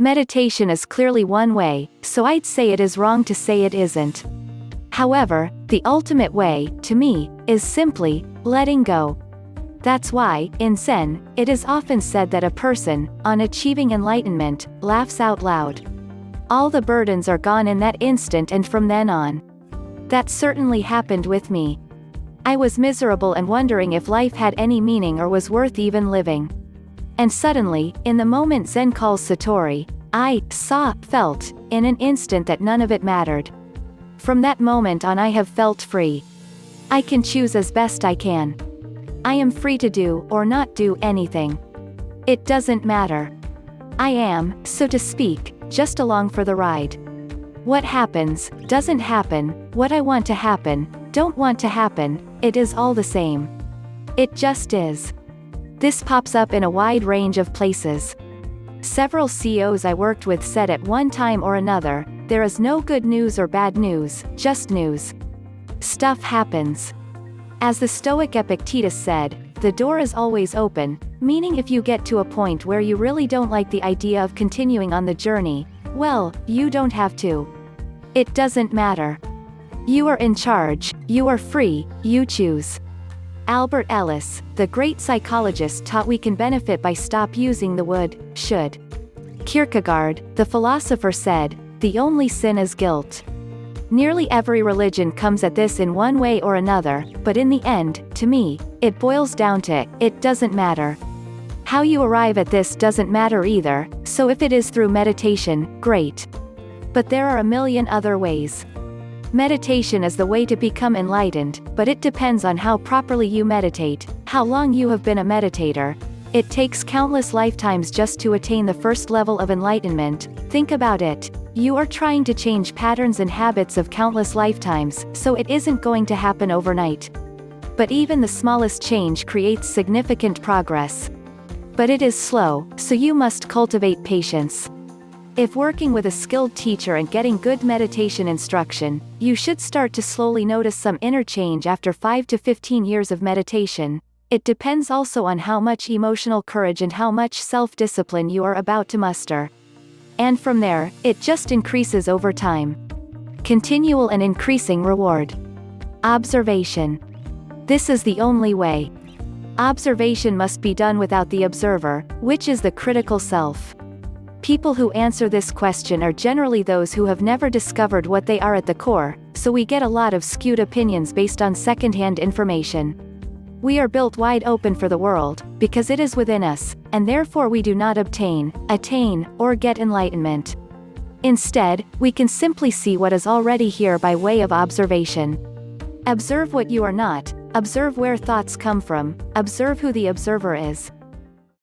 Meditation is clearly one way, so I'd say it is wrong to say it isn't. However, the ultimate way, to me, is simply letting go. That's why, in Zen, it is often said that a person, on achieving enlightenment, laughs out loud. All the burdens are gone in that instant and from then on. That certainly happened with me. I was miserable and wondering if life had any meaning or was worth even living. And suddenly, in the moment Zen calls Satori, I felt, in an instant that none of it mattered. From that moment on I have felt free. I can choose as best I can. I am free to do, or not do, anything. It doesn't matter. I am, so to speak, just along for the ride. What happens, doesn't happen, what I want to happen, don't want to happen, it is all the same. It just is. This pops up in a wide range of places. Several CEOs I worked with said at one time or another, there is no good news or bad news, just news. Stuff happens. As the Stoic Epictetus said, the door is always open, meaning if you get to a point where you really don't like the idea of continuing on the journey, well, you don't have to. It doesn't matter. You are in charge, you are free, you choose. Albert Ellis, the great psychologist, taught we can benefit by stop using the would, should. Kierkegaard, the philosopher, said, the only sin is guilt. Nearly every religion comes at this in one way or another, but in the end, to me, it boils down to, it doesn't matter. How you arrive at this doesn't matter either, so if it is through meditation, great. But there are a million other ways. Meditation is the way to become enlightened, but it depends on how properly you meditate, how long you have been a meditator. It takes countless lifetimes just to attain the first level of enlightenment. Think about it. You are trying to change patterns and habits of countless lifetimes, so it isn't going to happen overnight. But even the smallest change creates significant progress. But it is slow, so you must cultivate patience. If working with a skilled teacher and getting good meditation instruction, you should start to slowly notice some inner change after 5 to 15 years of meditation. It depends also on how much emotional courage and how much self-discipline you are about to muster. And from there, it just increases over time. Continual and increasing reward. Observation. This is the only way. Observation must be done without the observer, which is the critical self. People who answer this question are generally those who have never discovered what they are at the core, so we get a lot of skewed opinions based on second-hand information. We are built wide open for the world, because it is within us, and therefore we do not obtain, attain, or get enlightenment. Instead, we can simply see what is already here by way of observation. Observe what you are not, observe where thoughts come from, observe who the observer is.